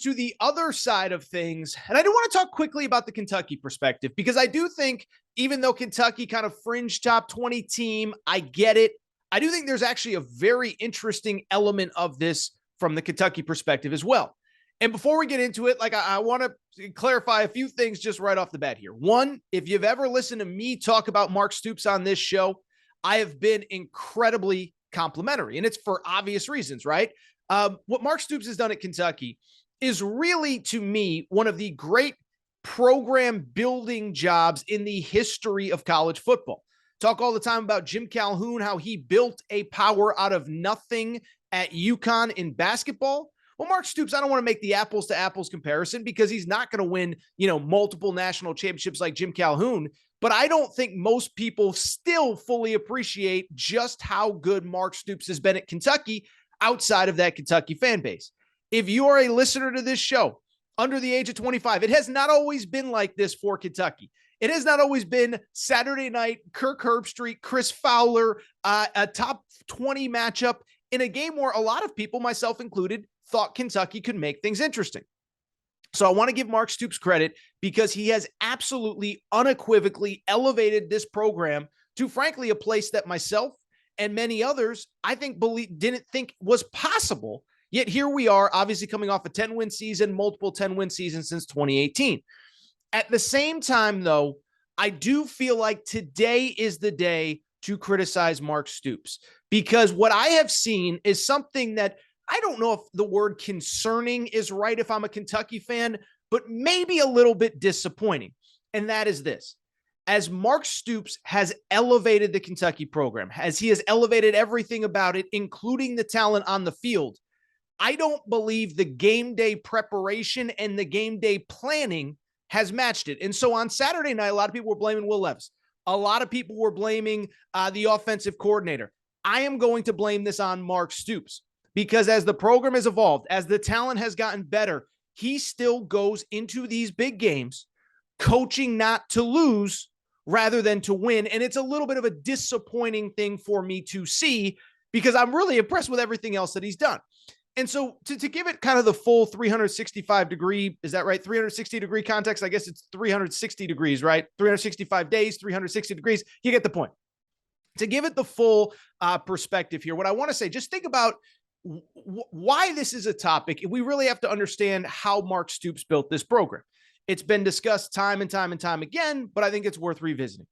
to the other side of things, and I do want to talk quickly about the Kentucky perspective, because I do think, even though Kentucky kind of fringe top 20 team, I get it. I do think there's actually a very interesting element of this from the Kentucky perspective as well. And before we get into it, I want to clarify a few things just right off the bat here. One, if you've ever listened to me talk about Mark Stoops on this show, I have been incredibly complimentary, and it's for obvious reasons, right? What Mark Stoops has done at Kentucky is really, to me, one of the great program building jobs in the history of college football. Talk all the time about Jim Calhoun, how he built a power out of nothing at UConn in basketball. Well, Mark Stoops, I don't want to make the apples to apples comparison, because he's not going to win, multiple national championships like Jim Calhoun. But I don't think most people still fully appreciate just how good Mark Stoops has been at Kentucky outside of that Kentucky fan base. If you are a listener to this show under the age of 25, it has not always been like this for Kentucky. It has not always been Saturday night, Kirk Herbstreit, Chris Fowler, a top 20 matchup in a game where a lot of people, myself included, thought Kentucky could make things interesting. So I want to give Mark Stoops credit, because he has absolutely unequivocally elevated this program to, frankly, a place that myself and many others, I think, didn't think was possible. Yet here we are, obviously coming off a 10-win season, multiple 10-win seasons since 2018. At the same time, though, I do feel like today is the day to criticize Mark Stoops, because what I have seen is something that I don't know if the word concerning is right if I'm a Kentucky fan, but maybe a little bit disappointing. And that is this. As Mark Stoops has elevated the Kentucky program, as he has elevated everything about it, including the talent on the field, I don't believe the game day preparation and the game day planning has matched it. And so on Saturday night, a lot of people were blaming Will Levis. A lot of people were blaming the offensive coordinator. I am going to blame this on Mark Stoops, because as the program has evolved, as the talent has gotten better, he still goes into these big games coaching not to lose rather than to win. And it's a little bit of a disappointing thing for me to see, because I'm really impressed with everything else that he's done. And so to give it kind of the full 365 degree, is that right? 360 degree context. I guess it's 360 degrees, right? 365 days, 360 degrees. You get the point. To give it the full perspective here, what I want to say, just think about why this is a topic. We really have to understand how Mark Stoops built this program. It's been discussed time and time and time again, but I think it's worth revisiting.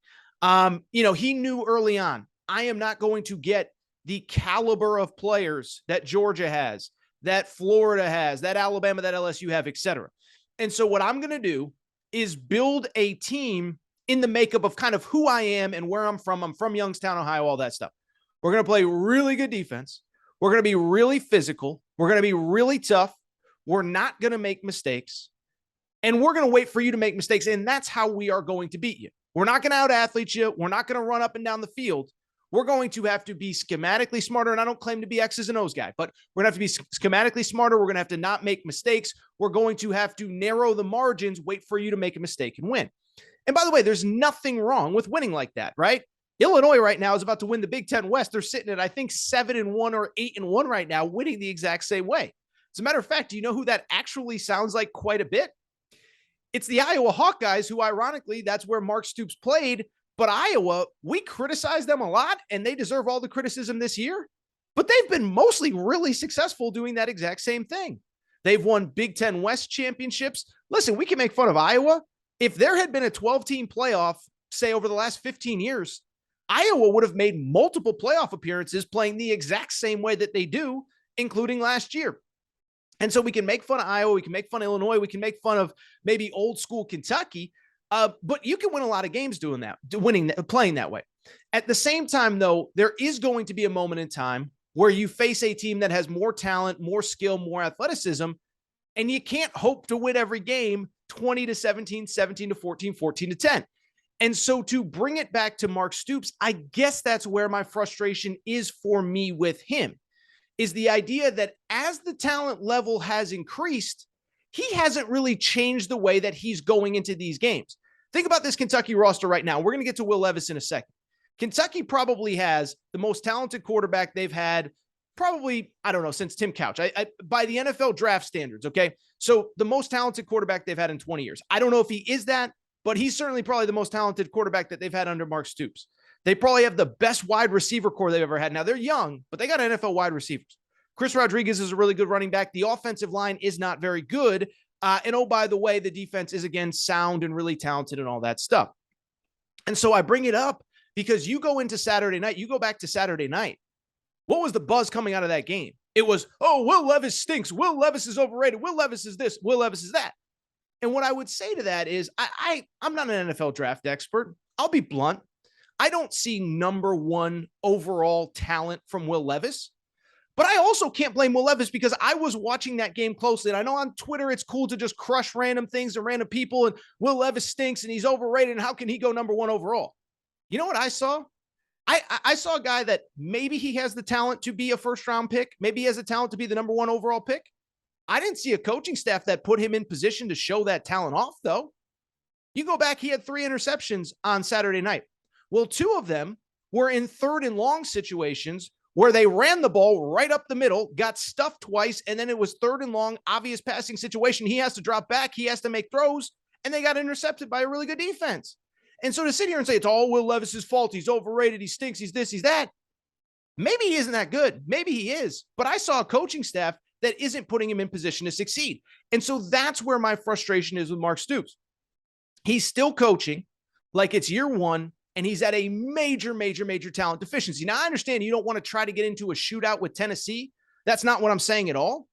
He knew early on, I am not going to get the caliber of players that Georgia has, that Florida has, that Alabama, that LSU have, et cetera. And so what I'm going to do is build a team in the makeup of kind of who I am and where I'm from. I'm from Youngstown, Ohio, all that stuff. We're going to play really good defense. We're going to be really physical. We're going to be really tough. We're not going to make mistakes. And we're going to wait for you to make mistakes. And that's how we are going to beat you. We're not going to out-athlete you. We're not going to run up and down the field. We're going to have to be schematically smarter. And I don't claim to be X's and O's guy, but we're going to have to be schematically smarter. We're going to have to not make mistakes. We're going to have to narrow the margins, wait for you to make a mistake and win. And by the way, there's nothing wrong with winning like that, right? Illinois right now is about to win the Big Ten West. They're sitting at, I think, 7-1 or 8-1 right now, winning the exact same way. As a matter of fact, do you know who that actually sounds like quite a bit? It's the Iowa Hawkeyes, who ironically, that's where Mark Stoops played. But Iowa, we criticize them a lot, and they deserve all the criticism this year. But they've been mostly really successful doing that exact same thing. They've won Big Ten West championships. Listen, we can make fun of Iowa. If there had been a 12-team playoff, say, over the last 15 years, Iowa would have made multiple playoff appearances playing the exact same way that they do, including last year. And so we can make fun of Iowa. We can make fun of Illinois. We can make fun of maybe old school Kentucky. But you can win a lot of games doing that, playing that way. At the same time, though, there is going to be a moment in time where you face a team that has more talent, more skill, more athleticism, and you can't hope to win every game 20-17, 17-14, 14-10. And so to bring it back to Mark Stoops, I guess that's where my frustration is for me with him, is the idea that as the talent level has increased, he hasn't really changed the way that he's going into these games. Think about this Kentucky roster right now. We're going to get to Will Levis in a second. Kentucky probably has the most talented quarterback they've had probably, I don't know, since Tim Couch, by the NFL draft standards. Okay. So the most talented quarterback they've had in 20 years. I don't know if he is that, but he's certainly probably the most talented quarterback that they've had under Mark Stoops. They probably have the best wide receiver core they've ever had. Now they're young, but they got NFL wide receivers. Chris Rodriguez is a really good running back. The offensive line is not very good. And oh, by the way, the defense is, again, sound and really talented and all that stuff. And so I bring it up because you go into Saturday night, you go back to Saturday night. What was the buzz coming out of that game? It was, oh, Will Levis stinks. Will Levis is overrated. Will Levis is this. Will Levis is that. And what I would say to that is I'm not an NFL draft expert. I'll be blunt. I don't see number one overall talent from Will Levis. But I also can't blame Will Levis because I was watching that game closely. And I know on Twitter it's cool to just crush random things and random people. And Will Levis stinks and he's overrated. And how can he go number one overall? You know what I saw? I saw a guy that maybe he has the talent to be a first-round pick. Maybe he has the talent to be the number one overall pick. I didn't see a coaching staff that put him in position to show that talent off, though. You go back, he had 3 interceptions on Saturday night. Well, 2 of them were in 3rd and long situations where they ran the ball right up the middle, got stuffed twice, and then it was 3rd and long, obvious passing situation. He has to drop back. He has to make throws, and they got intercepted by a really good defense. And so to sit here and say it's all Will Levis's fault, he's overrated, he stinks, he's this, he's that, maybe he isn't that good. Maybe he is. But I saw a coaching staff that isn't putting him in position to succeed. And so that's where my frustration is with Mark Stoops. He's still coaching like it's year one, and he's at a major, major, major talent deficiency. Now, I understand you don't want to try to get into a shootout with Tennessee. That's not what I'm saying at all.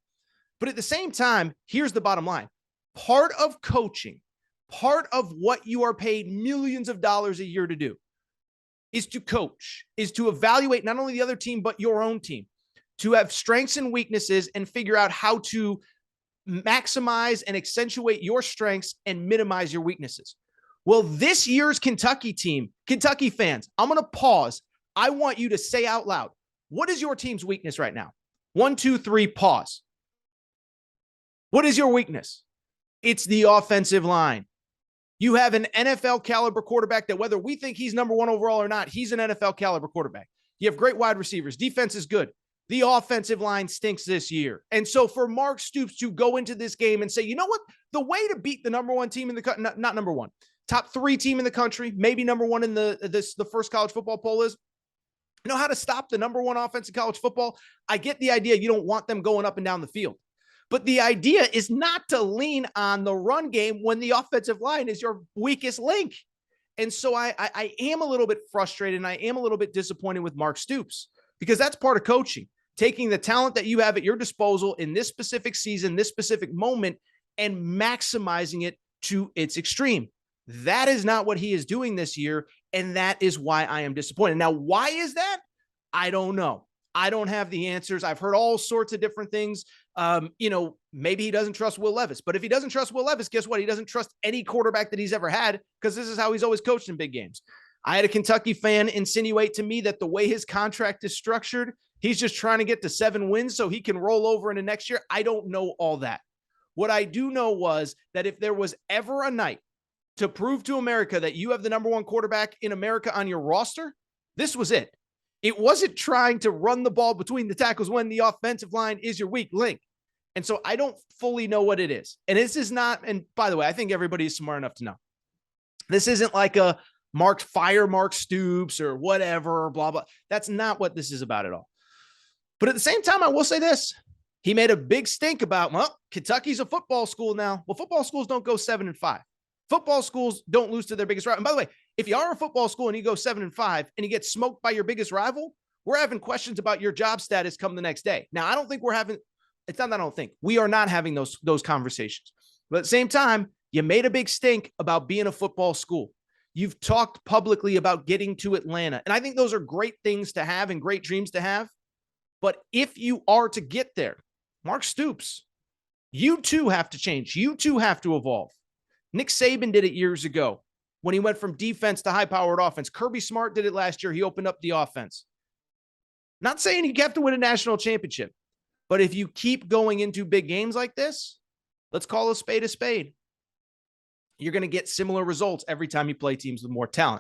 But at the same time, here's the bottom line. Part of coaching, part of what you are paid millions of dollars a year to do is to coach, is to evaluate not only the other team, but your own team, to have strengths and weaknesses and figure out how to maximize and accentuate your strengths and minimize your weaknesses. Well, this year's Kentucky team, Kentucky fans, I'm going to pause. I want you to say out loud, what is your team's weakness right now? 1, 2, 3, pause. What is your weakness? It's the offensive line. You have an NFL caliber quarterback that whether we think he's number one overall or not, he's an NFL caliber quarterback. You have great wide receivers. Defense is good. The offensive line stinks this year. And so for Mark Stoops to go into this game and say, you know what? The way to beat the number one team in the country, not number one, top 3 team in the country, maybe number one in the first college football poll is, you know how to stop the number one offense in college football? I get the idea you don't want them going up and down the field. But the idea is not to lean on the run game when the offensive line is your weakest link. And so I am a little bit frustrated and I am a little bit disappointed with Mark Stoops because that's part of coaching, taking the talent that you have at your disposal in this specific season, this specific moment, and maximizing it to its extreme. That is not what he is doing this year, and that is why I am disappointed. Now, why is that? I don't know. I don't have the answers. I've heard all sorts of different things. Maybe he doesn't trust Will Levis, but if he doesn't trust Will Levis, guess what? He doesn't trust any quarterback that he's ever had because this is how he's always coached in big games. I had a Kentucky fan insinuate to me that the way his contract is structured, he's just trying to get to 7 wins so he can roll over into next year. I don't know all that. What I do know was that if there was ever a night to prove to America that you have the number one quarterback in America on your roster, this was it. It wasn't trying to run the ball between the tackles when the offensive line is your weak link. And so I don't fully know what it is. And this is not, and by the way, I think everybody is smart enough to know. This isn't like a Mark Stoops or whatever, blah, blah. That's not what this is about at all. But at the same time, I will say this. He made a big stink about, well, Kentucky's a football school now. Well, football schools don't go 7-5. Football schools don't lose to their biggest rival. And by the way, if you are a football school and you go 7-5 and you get smoked by your biggest rival, we're having questions about your job status come the next day. Now, I don't think we're having, it's not that I don't think, we are not having those conversations. But at the same time, you made a big stink about being a football school. You've talked publicly about getting to Atlanta. And I think those are great things to have and great dreams to have. But if you are to get there, Mark Stoops, you too have to change. You too have to evolve. Nick Saban did it years ago when he went from defense to high-powered offense. Kirby Smart did it last year. He opened up the offense. Not saying you have to win a national championship, but if you keep going into big games like this, let's call a spade, you're going to get similar results every time you play teams with more talent.